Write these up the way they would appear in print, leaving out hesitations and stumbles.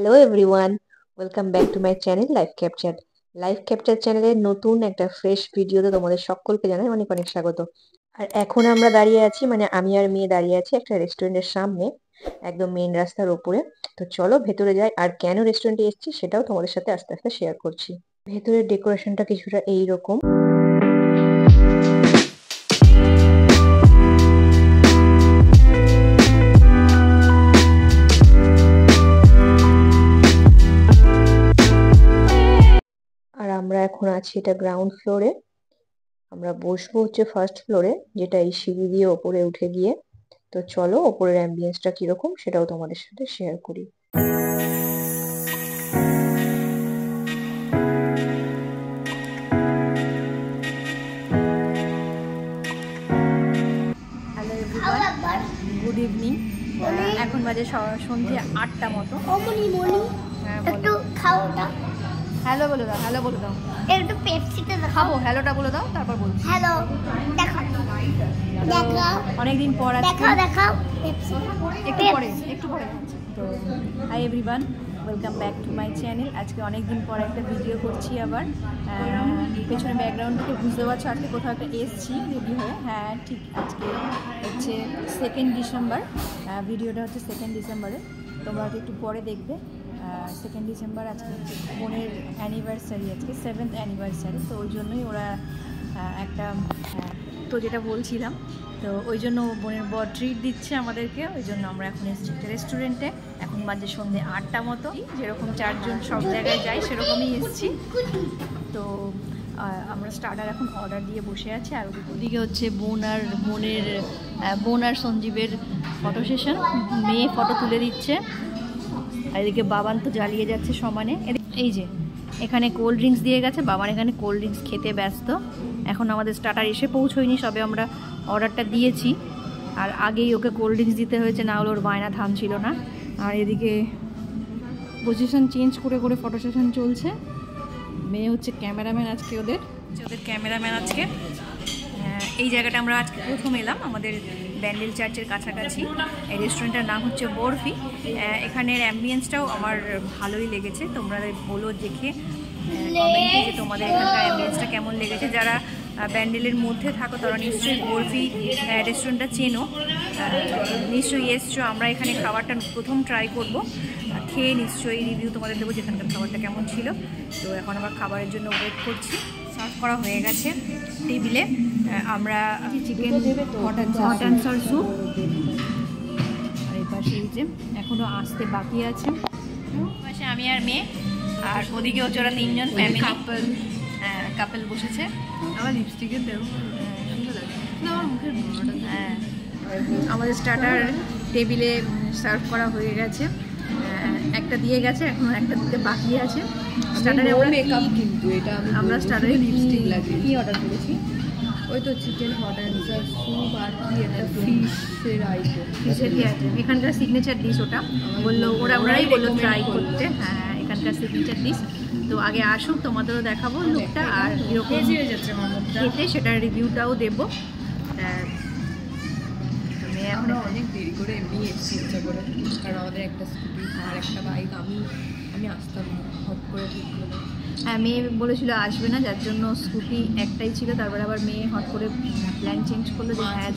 Hello everyone, welcome back to my channel life capture. Life capture চ্যানেলের নতুন একটা fresh ভিডিওতে তোমাদের সকলকে জানাই অনেক অনেক স্বাগত। আর এখন আমরা দাঁড়িয়ে আছি, মানে আমি আর মেয়ে দাঁড়িয়ে আছি একটা রেস্টুরেন্টের সামনে, একদম মেন রাস্তার ওপরে। তো চলো ভেতরে যাই, আর কেন রেস্টুরেন্টে এসেছি সেটাও তোমাদের সাথে আস্তে আস্তে শেয়ার করছি। ভেতরের ডেকোরেশনটা কিছুটা এইরকম। আর আমরা এখন আছি এটা গ্রাউন্ড ফ্লোরে। আমরা বসবো হচ্ছে ফার্স্ট ফ্লোরে, যেটা এই সিঁড়ি দিয়ে ওপরে উঠে গিয়ে। তো চলো ওপরের অ্যাম্বিয়েন্সটা কিরকম সেটাও তোমাদের সাথে শেয়ার করি। Hello everyone, good evening. এখন বাজে সন্ধ্যে 8টা মতো। একটু খাওটা হ্যালো বলে দাও, হ্যালো বলে দাও। একটু পেপসিতে খাবো, হ্যালোটা বলে দাও, তারপর বলছি। হ্যালো দেখাও দেখাও অনেকদিন পর দেখাও দেখাও পেপসি একটু পরে তো hi everyone, welcome back to my channel. আজকে অনেক দিন পর একটা ভিডিও করছি আবার। পেছনে ব্যাকগ্রাউন্ড থেকে বুঝতে পারছো আজকে কোথাও একটা এসছি রেডি হয়ে। হ্যাঁ ঠিক, আজকে হচ্ছে 2nd ডিসেম্বর। ভিডিওটা হচ্ছে 2nd ডিসেম্বরে, তোমরা হয়তো একটু পরে দেখবে। 2nd ডিসেম্বর আজকে হচ্ছে বোনের অ্যানিভার্সারি, আজকে 7th অ্যানিভার্সারি। তো ওই জন্যই ওরা একটা তো যেটা বলছিলাম, তো ওই জন্য বোনের বর ট্রিট দিচ্ছে আমাদেরকে। ওই জন্য আমরা এখন এসেছি একটা রেস্টুরেন্টে। এখন বাজে সন্ধ্যে 8টা মতো। যেরকম 4 জন সব জায়গায় যাই সেরকমই এসেছি। তো আমরা স্টার্টার এখন অর্ডার দিয়ে বসে আছি। আর ওদিকে হচ্ছে বোন আর সঞ্জীবের ফটো সেশন। মেয়ে ফটো তুলে দিচ্ছে, আর এদিকে বাবান তো জ্বালিয়ে যাচ্ছে সমানে। এই যে এখানে কোল্ড ড্রিঙ্কস দিয়ে গেছে, বাবান এখানে কোল্ড ড্রিঙ্কস খেতে ব্যস্ত। এখন আমাদের স্টার্টার এসে পৌঁছয়নি, সবে আমরা অর্ডারটা দিয়েছি। আর আগেই ওকে কোল্ড ড্রিঙ্কস দিতে হয়েছে, না হলে ওর বায়না থামছিল না। আর এদিকে পজিশন চেঞ্জ করে করে ফটো সেশন চলছে। মেয়ে হচ্ছে ক্যামেরাম্যান আজকে, ওদের ক্যামেরাম্যান আজকে। এই জায়গাটা আমরা আজকে প্রথম এলাম, আমাদের ব্যান্ডেল চার্চের কাছাকাছি। এই রেস্টুরেন্টটার নাম হচ্ছে বরফি। এখানের অ্যাম্বিয়েন্সটাও আমার ভালোই লেগেছে। তোমরা বলো দেখে কমেন্টে যে তোমাদের এখানকার অ্যাম্বিয়েন্সটা কেমন লেগেছে। যারা ব্যান্ডেলের মধ্যে থাকো তারা নিশ্চয়ই বরফি রেস্টুরেন্টটা চেনো, নিশ্চয়ই এসছো। আমরা এখানে খাবারটা প্রথম ট্রাই করব, খেয়ে নিশ্চয়ই রিভিউ তোমাদের দেবো যেখানকার খাবারটা কেমন ছিল। তো এখন আবার খাবারের জন্য ওয়েট করছি। সার্ভ করা হয়ে গেছে টেবিলে। আমরা চিকেন হট অ্যান্ড সর স্যুপ, আর এই পাশে এই যে এখনও আসতে বাকি আছে। পাশে আমি আর মেয়ে, আর ওদিকে হচ্ছে ওরা 3 জন ফ্যামিলি কাপল বসেছে। আমার লিপস্টিকের দেবো, সুন্দর লাগে আমার মুখের। হ্যাঁ, আমাদের স্টার্টার টেবিলে সার্ভ করা হয়ে গেছে। একটা দিয়ে গেছে, এখন একটা দিতে বাকি আছে। স্টার্টারে আমরা স্টার্টারে লিপস্টিক লাগিয়ে কি অর্ডার করেছি? ওই তো চিকেন হট অ্যান্ড সর স্যুপ আর কি একটা ফিশের আইটেম। ফিশের কি আইটেম? এখানকার সিগনেচার ডিশ ওটা, বললো ওরাই বললো ট্রাই করতে। হ্যাঁ, এখানকার সিগনেচার ডিশ। তো আগে আসুক, তোমাদেরও দেখাবো লুকটা আর এরকম হয়ে যাচ্ছে আমার মুখটা খেতে, সেটার রিভিউটাও দেবো। আমরা অনেক দেরি করে এমনি এসেছি ইচ্ছা করে, কারণ আমাদের একটা স্কুটি আর একটা বাইক আমি আসতাম না, হট করে ঠিক করে। হ্যাঁ, মেয়ে বলেছিল আসবে না, যার জন্য স্কুটি একটাই ছিল। তারপরে আবার মেয়ে হট করে প্ল্যান চেঞ্জ করলো যে হ্যাঁ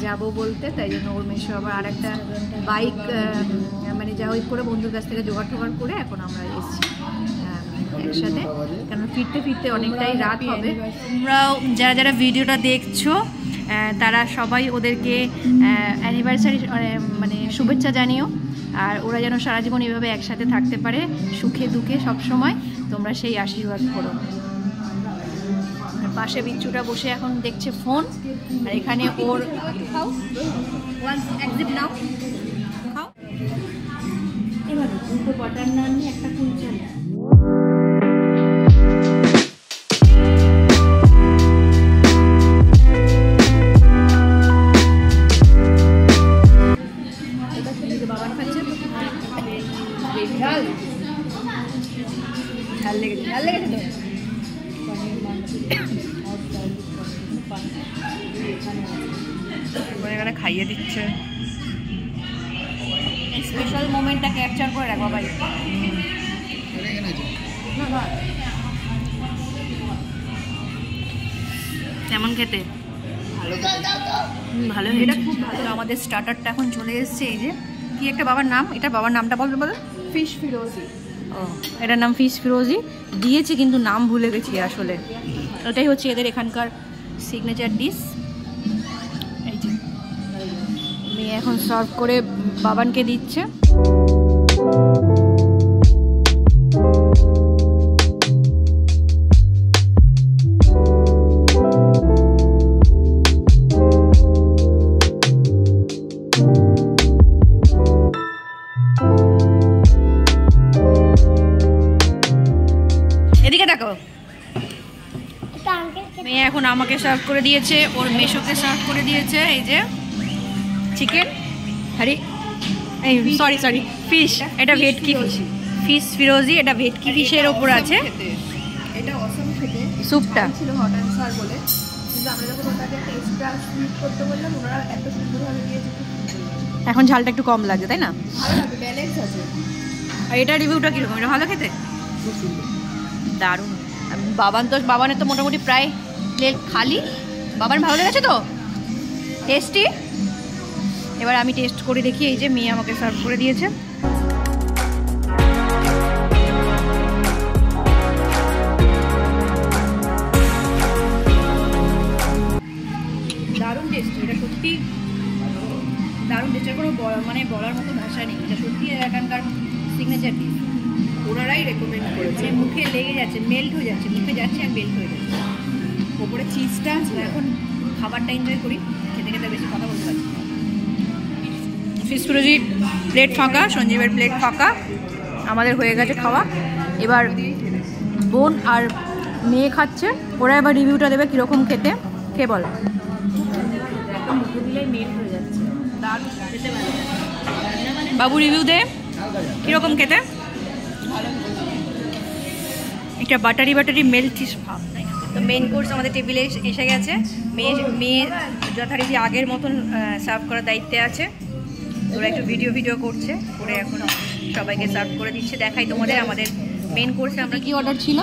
যাবো বলতে। তাই জন্য ওর মেশো আবার আর একটা বাইক মানে যা ওই করে বন্ধুর কাছ থেকে জোগাড় টোগাড় করে এখন আমরা এসেছি একসাথে, কারণ ফিরতে অনেকটাই রাত হবে। তোমরাও যারা ভিডিওটা দেখছো তারা সবাই ওদেরকে অ্যানিভার্সারি মানে শুভেচ্ছা জানিও। আর ওরা যেন সারা জীবন এভাবে একসাথে থাকতে পারে, সুখে দুঃখে সবসময় তোমরা সেই আশীর্বাদ করো। পাশে বিচ্ছুটা বসে এখন দেখছে ফোন, আর এখানে ওর খাও নাও খাও। এবার 2 বাটার নান নিয়ে একটা কুলচা। ঝাল লেগেছে তো এখানে খাইয়ে দিচ্ছে। এই স্পেশাল মোমেন্টটা ক্যাপচার করে রাখ বাবাই। কেমন খেতে? ভালো হয়েছে, খুব ভালো। আমাদের স্টার্টারটা এখন চলে এসেছে। এই যে কি একটা বাবার নাম, এটা বাবার নামটা বলবে বলো। ফিশ ফিরোজি। ও, এটার নাম ফিশ ফিরোজি দিয়েছে, কিন্তু নাম ভুলে গেছি আসলে। ওটাই হচ্ছে এদের এখানকার সিগনেচার ডিশ। এই যে মেয়ে এখন সার্ভ করে বাবানকে দিচ্ছে। এদিকে দেখো, মেয়ে এখন আমাকে সার্ভ করে দিয়েছে, ওর মেশোকে সার্ভ করে দিয়েছে। এই যে চিকেন, আরে এই সরি ফিশ, এটা ভেটকি ফিশ ফিরোজি, এটা ভেটকি ফিশের ওপর আছে। এটা অসম খেতে, স্যুপটা ছিল হট অ্যান্ড সার বলে, কিন্তু আমরা যখন ওটাকে টেস্টটা সুইট করতে বললাম, ওনারা এত সুন্দরভাবে দিয়েছে। এখন ঝালটা একটু কম লাগে, তাই না? ভালো লাগে, ব্যালেন্স আছে। আর এটা রিভিউটা কীরকম? এটা ভালো খেতে, খুব সুন্দর, দারুণ। বাবানের তো মোটামুটি প্রায় প্লেট খালি। বাবার ভালো লেগেছে তো, টেস্টি। এবার আমি টেস্ট করে দেখি। এই যে মেয়ে আমাকে সার্ভ করে দিয়েছে। দারুণ টেস্টি, এটা সত্যি দারুণ টেস্ট। কোনো মানে বলার মতো ভাষা নেই, এটা সত্যি এখানকার সিগনেচার ডিশ। ওনারাই রেকমেন্ড করেছে। মানে মুখে লেগে যাচ্ছে, মেল্ট হয়ে যাচ্ছে, মুখে যাচ্ছে আর মেল্ট হয়ে যাচ্ছে। ওপরে চিজটা আছে। এখন খাবারটা এনজয় করি, খেতে খেতে বেশি কথা বলতে পারছি। ফিশ ফিরোজি প্লেট ফাঁকা, সঞ্জীবের প্লেট ফাঁকা, আমাদের হয়ে গেছে খাওয়া। এবার বোন আর মেয়ে খাচ্ছে, ওরা এবার রিভিউটা দেবে কীরকম খেতে। খেয়ে বল। মুখে দিলেই মেল্ট হয়ে যাচ্ছে, দারুণ খেতে ভালো। বাবু রিভিউ দে, কীরকম খেতে? একটা বাটারি মেল্টিস ভাব। তো মেন কোর্স আমাদের টেবিলে এসে গেছে। মেয়ে যথারীতি আগের মতন সার্ভ করার দায়িত্বে আছে। ওরা একটু ভিডিও করছে, করে এখন সবাইকে সার্ভ করে দিচ্ছে। দেখাই তোমাদের আমাদের মেন কোর্সে আমরা কি অর্ডার ছিল।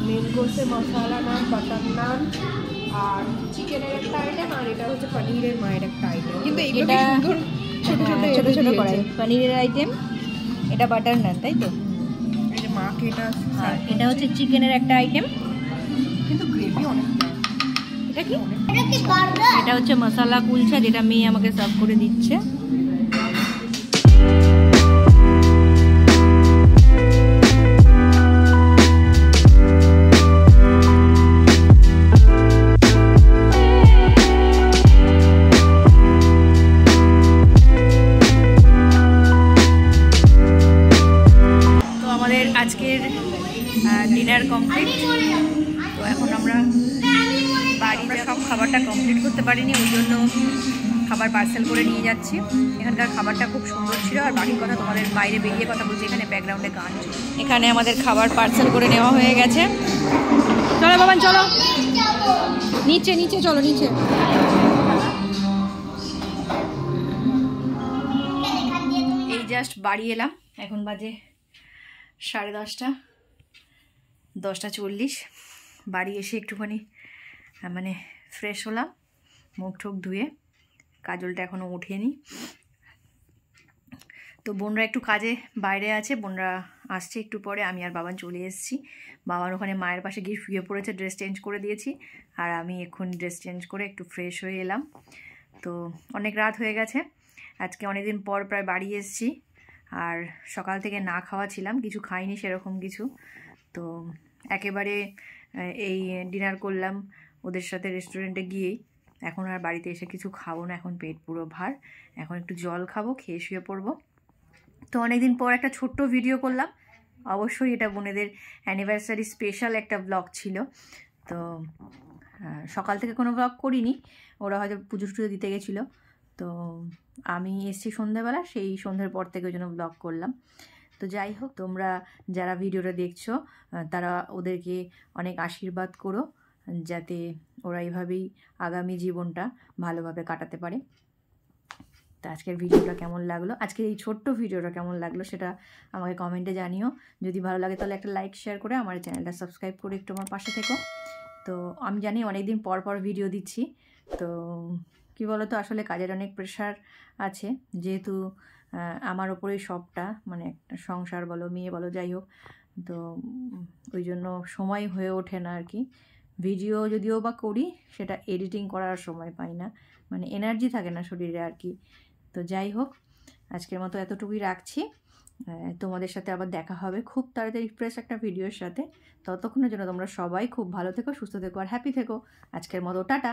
মেন কোর্সে মশলা নান, বাটার নান আর চিকেনের একটা আইটেম, আর এটা হচ্ছে পনিরের মায়ের একটা আইটেম। কিন্তু এটা ছোট ছোট করে পনিরের আইটেম, এটা বাটার নান, তাই তো? এই যে মাকে এটা হচ্ছে চিকেনের একটা আইটেম, কিন্তু গ্রেভি অনেক। এটা কি? এটা হচ্ছে মশলা কুলচা, যেটা মেয়ে আমাকে সার্ভ করে দিচ্ছে। তো আমাদের আজকের ডিনার কমপ্লিট। তো এখন আমরা বাড়িতে সব খাবারটা কমপ্লিট করতে পারিনি, ওই জন্য খাবার পার্সেল করে নিয়ে যাচ্ছি। এখানকার খাবারটা খুব সুন্দর ছিল। আর বাড়ির কথা তোমাদের বাইরে বেরিয়ে কথা বলছি, এখানে ব্যাকগ্রাউন্ডে গান চলছে। এখানে আমাদের খাবার পার্সেল করে নেওয়া হয়ে গেছে। চলো বাবান, চলো নিচে চলো নিচে। এই জাস্ট বাড়ি এলাম, এখন বাজে 10:30, 10:40। বাড়ি এসে একটুখানি মানে ফ্রেশ হলাম, মুখ ঠুক ধুয়ে। কাজলটা এখনও ওঠেনি। তো বোনরা একটু কাজে বাইরে আছে, বোনরা আসছে একটু পরে। আমি আর বাবান চলে এসেছি। বাবার ওখানে মায়ের পাশে গিয়ে শুয়ে পড়েছে, ড্রেস চেঞ্জ করে দিয়েছি। আর আমি এক্ষুনি ড্রেস চেঞ্জ করে একটু ফ্রেশ হয়ে এলাম। তো অনেক রাত হয়ে গেছে, আজকে অনেকদিন পর প্রায় বাড়ি এসেছি। আর সকাল থেকে না খাওয়া ছিলাম, কিছু খাইনি সেরকম কিছু। তো একেবারে এই ডিনার করলাম ওদের সাথে রেস্টুরেন্টে গিয়েই। এখন আর বাড়িতে এসে কিছু খাবো না, এখন পেট পুরো ভার। এখন একটু জল খাবো, খেয়ে শুয়ে পড়বো। তো অনেকদিন পর একটা ছোট্ট ভিডিও করলাম। অবশ্যই এটা বোনেদের অ্যানিভার্সারি স্পেশাল একটা ব্লগ ছিল। তো সকাল থেকে কোনো ব্লগ করিনি, ওরা হয়তো পুজো টুজো দিতে গেছিলো। তো আমি এসেছি সন্ধ্যাবেলা, সেই সন্ধ্যের পর থেকে ওই জন্য ব্লগ করলাম। তো যাই হোক, তোমরা যারা ভিডিওটা দেখছো তারা ওদেরকে অনেক আশীর্বাদ করো, যাতে ওরা এইভাবেই আগামী জীবনটা ভালোভাবে কাটাতে পারে। তো আজকের ভিডিওটা কেমন লাগলো, আজকের এই ছোট্ট ভিডিওটা কেমন লাগলো সেটা আমাকে কমেন্টে জানিও। যদি ভালো লাগে তাহলে একটা লাইক শেয়ার করে আমার চ্যানেলটা সাবস্ক্রাইব করে একটু আমার পাশে থেকো। তো আমি জানি অনেক দিন পর পর ভিডিও দিচ্ছি, তো কী বলো তো, আসলে কাজের অনেক প্রেশার আছে, যেহেতু আমার ওপরেই সবটা, মানে একটা সংসার বলো, মেয়ে বলো, যাই হোক, তো ওই জন্য সময় হয়ে ওঠে না আর কি। ভিডিও যদিও বা করি, সেটা এডিটিং করার সময় পাই না, মানে এনার্জি থাকে না শরীরে আর কি। তো যাই হোক, আজকের মতো এতটুকুই রাখছি। তোমাদের সাথে আবার দেখা হবে খুব তাড়াতাড়ি ফ্রেশ একটা ভিডিওর সাথে। ততক্ষণের জন্য তোমরা সবাই খুব ভালো থেকো, সুস্থ থেকো আর হ্যাপি থেকো। আজকের মতো টাটা।